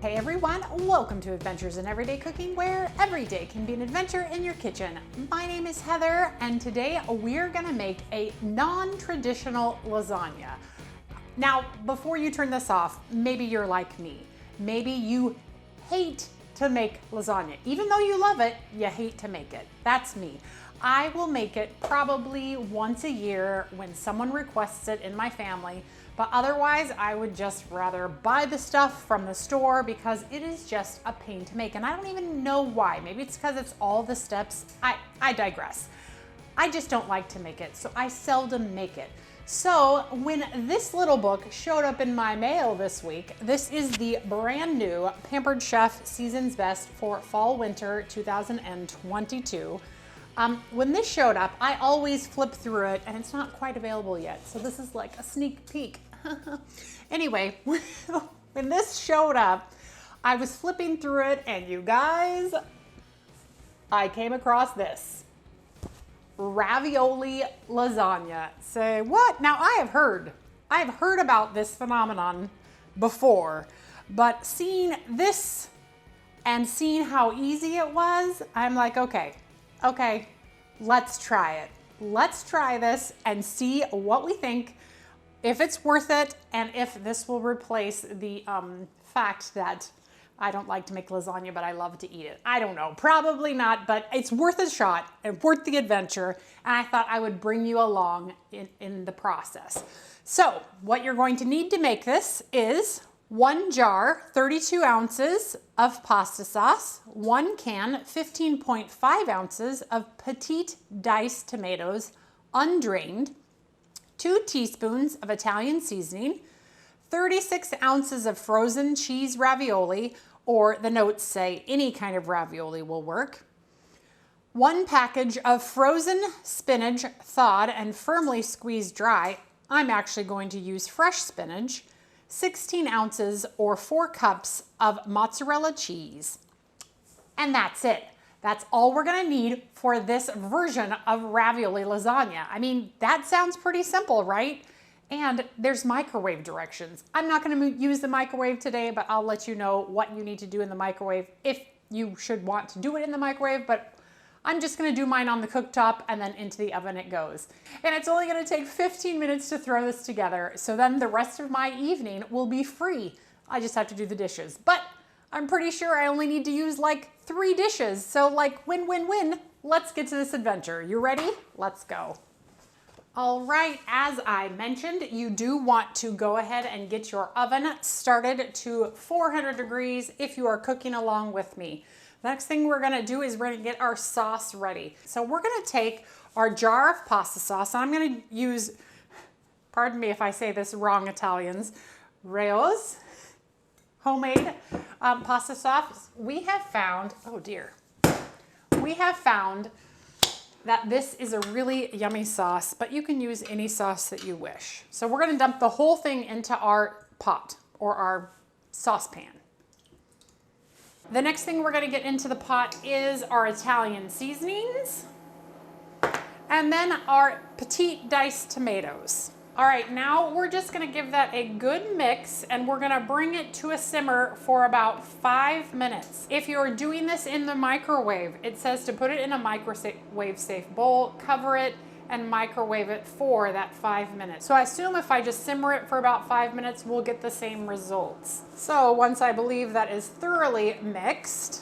Hey everyone, welcome to Adventures in Everyday Cooking, where every day can be an adventure in your kitchen. My name is Heather, and today we're gonna make a non-traditional lasagna. Now, before you turn this off, maybe you're like me. Maybe you hate to make lasagna. Even though you love it, you hate to make it. That's me. I will make it probably once a year when someone requests it in my family, but otherwise I would just rather buy the stuff from the store because it is just a pain to make, and I don't even know why. Maybe it's because it's all the steps. I digress. I just don't like to make it, so I seldom make it. So when this little book showed up in my mail this week, this is the brand new Pampered Chef Season's Best for Fall Winter 2022. When this showed up, I always flip through it and it's not quite available yet. So this is like a sneak peek. Anyway, when this showed up, I was flipping through it and you guys, I came across this. Ravioli lasagna. Say what? Now I've heard about this phenomenon before, but seeing this and seeing how easy it was, I'm like, okay, let's try it. Let's try this and see what we think, if it's worth it, and if this will replace the fact that I don't like to make lasagna, but I love to eat it. I don't know, probably not, but it's worth a shot and worth the adventure. And I thought I would bring you along in the process. So what you're going to need to make this is 1 jar, 32 ounces of pasta sauce, 1 can, 15.5 ounces of petite diced tomatoes, undrained, 2 teaspoons of Italian seasoning, 36 ounces of frozen cheese ravioli, or the notes say any kind of ravioli will work, 1 package of frozen spinach thawed and firmly squeezed dry. I'm actually going to use fresh spinach, 16 ounces or 4 cups of mozzarella cheese. And that's it. That's all we're gonna need for this version of ravioli lasagna. I mean, that sounds pretty simple, right? And there's microwave directions. I'm not gonna use the microwave today, but I'll let you know what you need to do in the microwave if you should want to do it in the microwave, but I'm just gonna do mine on the cooktop and then into the oven it goes. And it's only gonna take 15 minutes to throw this together, so then the rest of my evening will be free. I just have to do the dishes. But I'm pretty sure I only need to use like 3 dishes, so like win-win-win. Let's get to this adventure. You ready? Let's go. All right, as I mentioned, you do want to go ahead and get your oven started to 400 degrees if you are cooking along with me. The next thing we're gonna do is we're gonna get our sauce ready. So we're gonna take our jar of pasta sauce, and I'm gonna use, pardon me if I say this wrong, Italians, Rao's homemade pasta sauce. We have found, oh dear, we have found that this is a really yummy sauce, but you can use any sauce that you wish. So we're gonna dump the whole thing into our pot or our saucepan. The next thing we're gonna get into the pot is our Italian seasonings, and then our petite diced tomatoes. All right, now we're just gonna give that a good mix, and we're gonna bring it to a simmer for about 5 minutes. If you're doing this in the microwave, it says to put it in a microwave safe bowl, cover it, and microwave it for that 5 minutes. So I assume if I just simmer it for about 5 minutes, we'll get the same results. So once I believe that is thoroughly mixed,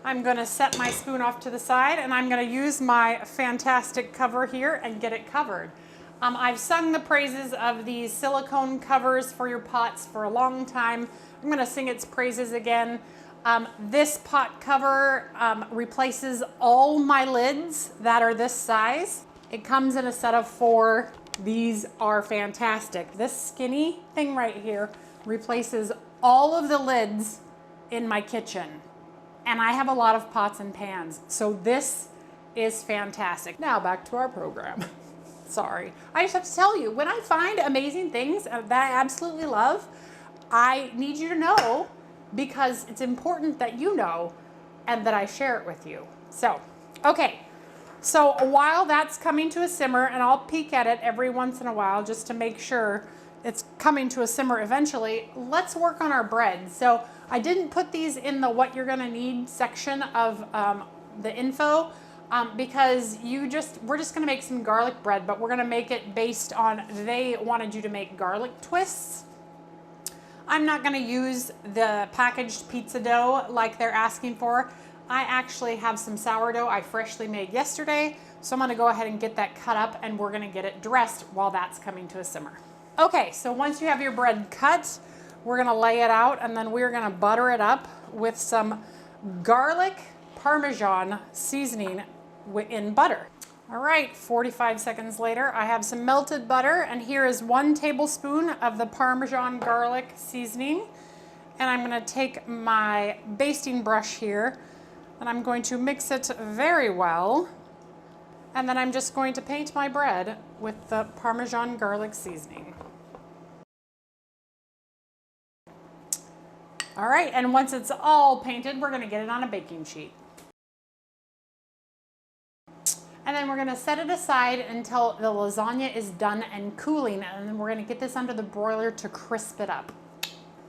I'm gonna set my spoon off to the side, and I'm gonna use my fantastic cover here and get it covered. I've sung the praises of these silicone covers for your pots for a long time. I'm gonna sing its praises again. This pot cover replaces all my lids that are this size. It comes in a set of 4. These are fantastic. This skinny thing right here replaces all of the lids in my kitchen. And I have a lot of pots and pans, so this is fantastic. Now back to our program. Sorry. I just have to tell you, when I find amazing things that I absolutely love, I need you to know, because it's important that you know and that I share it with you. So, okay. So while that's coming to a simmer, and I'll peek at it every once in a while just to make sure it's coming to a simmer eventually. Let's work on our bread. So I didn't put these in the what you're gonna need section of the info because we're just gonna make some garlic bread, but we're gonna make it based on, they wanted you to make garlic twists. I'm not gonna use the packaged pizza dough like they're asking for. I actually have some sourdough I freshly made yesterday, so I'm gonna go ahead and get that cut up and we're gonna get it dressed while that's coming to a simmer. Okay, so once you have your bread cut, we're gonna lay it out and then we're gonna butter it up with some garlic Parmesan seasoning in butter. All right, 45 seconds later, I have some melted butter, and here is 1 tablespoon of the Parmesan garlic seasoning. And I'm gonna take my basting brush here, and I'm going to mix it very well. And then I'm just going to paint my bread with the Parmesan garlic seasoning. All right, and once it's all painted, we're gonna get it on a baking sheet. And then we're gonna set it aside until the lasagna is done and cooling, and then we're gonna get this under the broiler to crisp it up.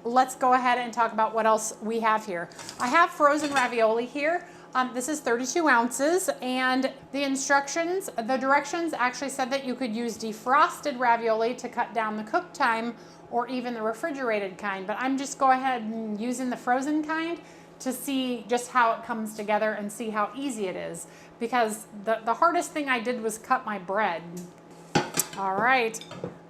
Let's go ahead and talk about what else we have here. I have frozen ravioli here. This is 32 ounces, and the directions actually said that you could use defrosted ravioli to cut down the cook time, or even the refrigerated kind, but I'm just going ahead and using the frozen kind to see just how it comes together and see how easy it is, because the hardest thing I did was cut my bread. All right,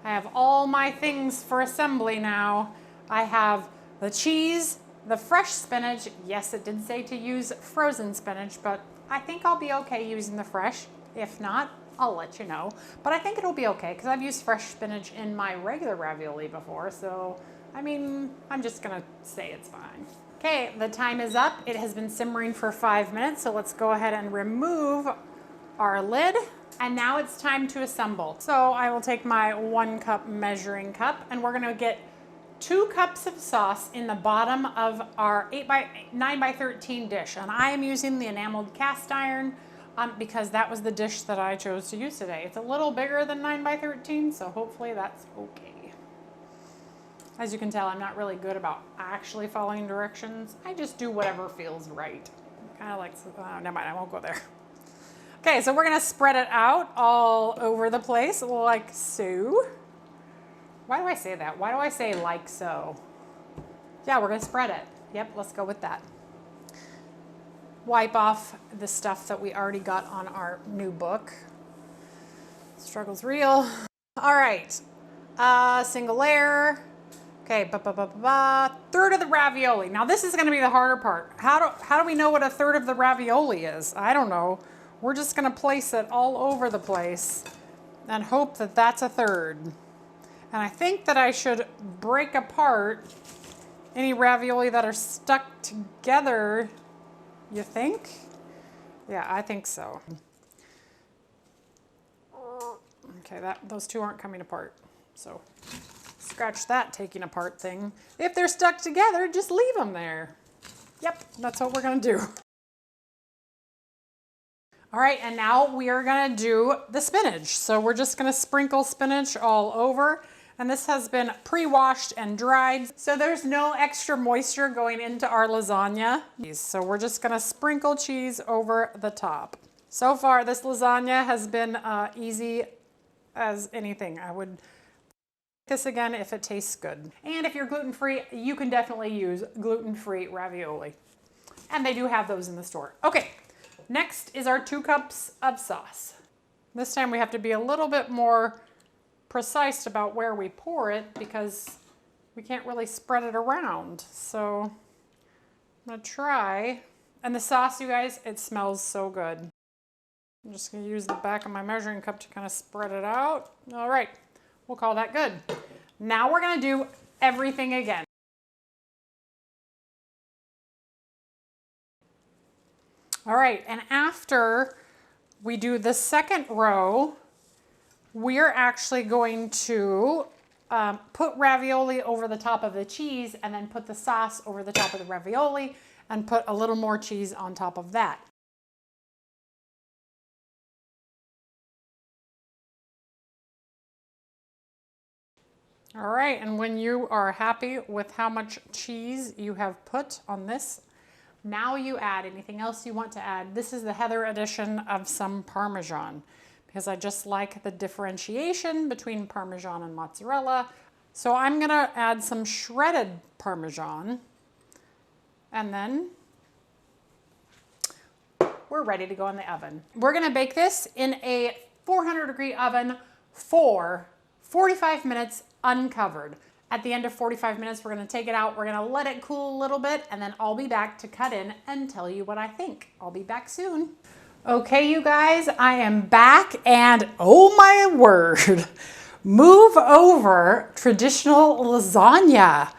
I have all my things for assembly now. I have the cheese, the fresh spinach. Yes, it did say to use frozen spinach, but I think I'll be okay using the fresh. If not, I'll let you know. But I think it'll be okay because I've used fresh spinach in my regular ravioli before, so I mean, I'm just gonna say it's fine. Okay, the time is up. It has been simmering for 5 minutes, so let's go ahead and remove our lid. And now it's time to assemble. So I will take my 1 cup measuring cup, and we're gonna get 2 cups of sauce in the bottom of our 9 by 13 dish. And I am using the enameled cast iron because that was the dish that I chose to use today. It's a little bigger than 9 by 13, so hopefully that's okay. As you can tell, I'm not really good about actually following directions. I just do whatever feels right. Kind of like, never mind, I won't go there. Okay, so we're gonna spread it out all over the place like so. Why do I say that? Why do I say like so? Yeah, we're gonna spread it. Yep, let's go with that. Wipe off the stuff that we already got on our new book. Struggle's real. All right, single layer. Okay, third of the ravioli. Now this is gonna be the harder part. How do we know what a third of the ravioli is? I don't know. We're just gonna place it all over the place and hope that that's a third. And I think that I should break apart any ravioli that are stuck together. You think? Yeah, I think so. Okay, those two aren't coming apart. So scratch that taking apart thing. If they're stuck together, just leave them there. Yep, that's what we're gonna do. All right, and now we are gonna do the spinach. So we're just gonna sprinkle spinach all over. And this has been pre-washed and dried, so there's no extra moisture going into our lasagna. So we're just gonna sprinkle cheese over the top. So far, this lasagna has been easy as anything. I would this again if it tastes good. And if you're gluten-free, you can definitely use gluten-free ravioli. And they do have those in the store. Okay, next is our 2 cups of sauce. This time we have to be a little bit more precise about where we pour it because we can't really spread it around. So I'm gonna try. And the sauce, you guys, it smells so good. I'm just gonna use the back of my measuring cup to kind of spread it out. All right, we'll call that good. Now we're gonna do everything again. All right, and after we do the second row, we're actually going to put ravioli over the top of the cheese and then put the sauce over the top of the ravioli and put a little more cheese on top of that. All right, and when you are happy with how much cheese you have put on this, now you add anything else you want to add. This is the Heather edition of some Parmesan because I just like the differentiation between Parmesan and mozzarella. So I'm gonna add some shredded Parmesan, and then we're ready to go in the oven. We're gonna bake this in a 400-degree oven for 45 minutes uncovered. At the end of 45 minutes, we're gonna take it out, we're gonna let it cool a little bit, and then I'll be back to cut in and tell you what I think. I'll be back soon. Okay, you guys, I am back, and oh my word, move over traditional lasagna.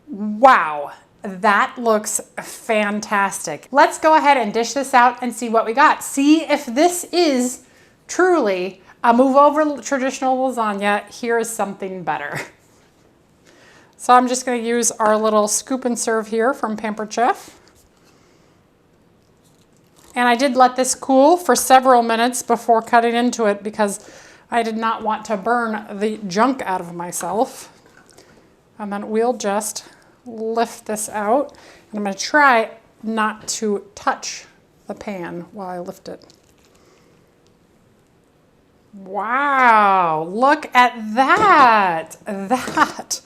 Wow, that looks fantastic. Let's go ahead and dish this out and see what we got. See if this is truly a move over traditional lasagna. Here is something better. So I'm just going to use our little scoop and serve here from Pampered Chef. And I did let this cool for several minutes before cutting into it because I did not want to burn the junk out of myself. And then we'll just lift this out. And I'm going to try not to touch the pan while I lift it. Wow, look at that. That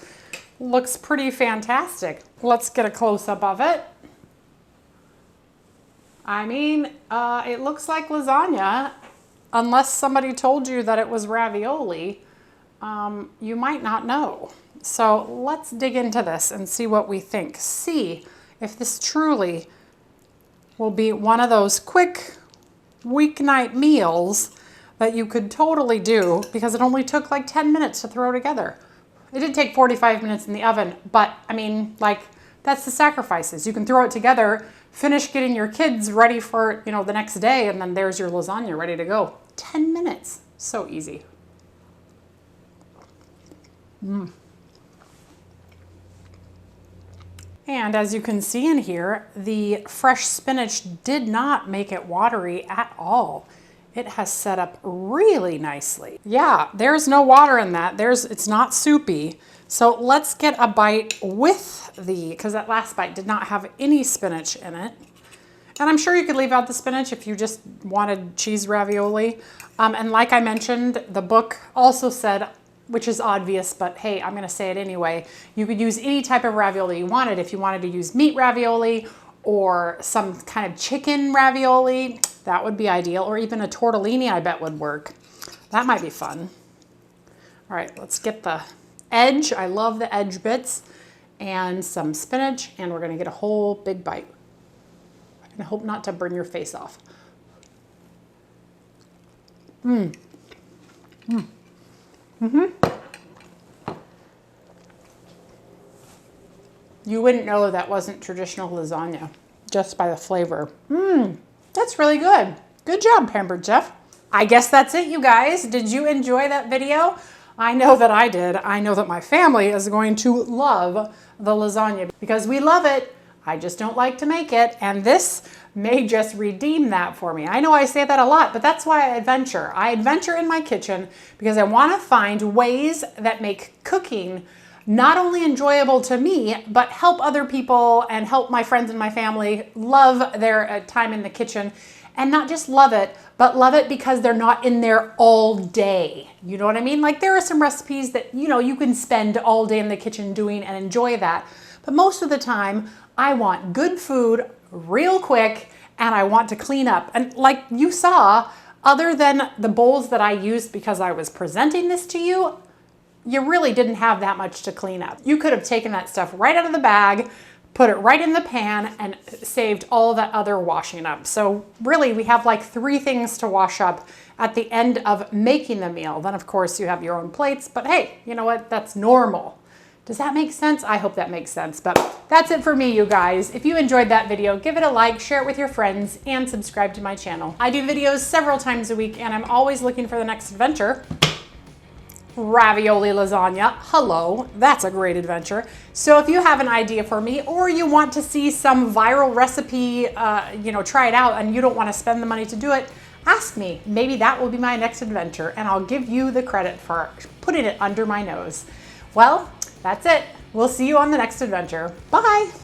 looks pretty fantastic. Let's get a close-up of it. I mean, it looks like lasagna. Unless somebody told you that it was ravioli, you might not know. So let's dig into this and see what we think. See if this truly will be one of those quick weeknight meals that you could totally do because it only took like 10 minutes to throw together. It did take 45 minutes in the oven, but I mean, like, that's the sacrifices. You can throw it together, finish getting your kids ready for, you know, the next day, and then there's your lasagna ready to go. 10 minutes. So easy. And as you can see in here, the fresh spinach did not make it watery at all. It has set up really nicely. Yeah, there's no water in that. It's not soupy. So let's get a bite with because that last bite did not have any spinach in it. And I'm sure you could leave out the spinach if you just wanted cheese ravioli. And like I mentioned, the book also said, which is obvious, but hey, I'm gonna say it anyway. You could use any type of ravioli you wanted. If you wanted to use meat ravioli or some kind of chicken ravioli, that would be ideal. Or even a tortellini, I bet would work. That might be fun. All right, let's get the edge. I love the edge bits and some spinach, and we're gonna get a whole big bite. I hope not to burn your face off. You wouldn't know that wasn't traditional lasagna just by the flavor. That's really good. Good job, Pampered Chef. I guess that's it, you guys. Did you enjoy that video? I know that I did. I know that my family is going to love the lasagna because we love it. I just don't like to make it, and this may just redeem that for me. I know I say that a lot, but that's why I adventure. I adventure in my kitchen because I want to find ways that make cooking not only enjoyable to me, but help other people and help my friends and my family love their time in the kitchen. And not just love it, but love it because they're not in there all day. You know what I mean? Like, there are some recipes that, you know, you can spend all day in the kitchen doing and enjoy that. But most of the time, I want good food real quick, and I want to clean up. And like you saw, other than the bowls that I used because I was presenting this to you, you really didn't have that much to clean up. You could have taken that stuff right out of the bag, put it right in the pan, and saved all that other washing up. So really, we have like 3 things to wash up at the end of making the meal. Then of course you have your own plates, but hey, you know what? That's normal. Does that make sense? I hope that makes sense, but that's it for me, you guys. If you enjoyed that video, give it a like, share it with your friends, and subscribe to my channel. I do videos several times a week, and I'm always looking for the next adventure. Ravioli lasagna. Hello, that's a great adventure. So if you have an idea for me, or you want to see some viral recipe, try it out, and you don't want to spend the money to do it, ask me. Maybe that will be my next adventure, and I'll give you the credit for putting it under my nose. Well, that's it. We'll see you on the next adventure. Bye.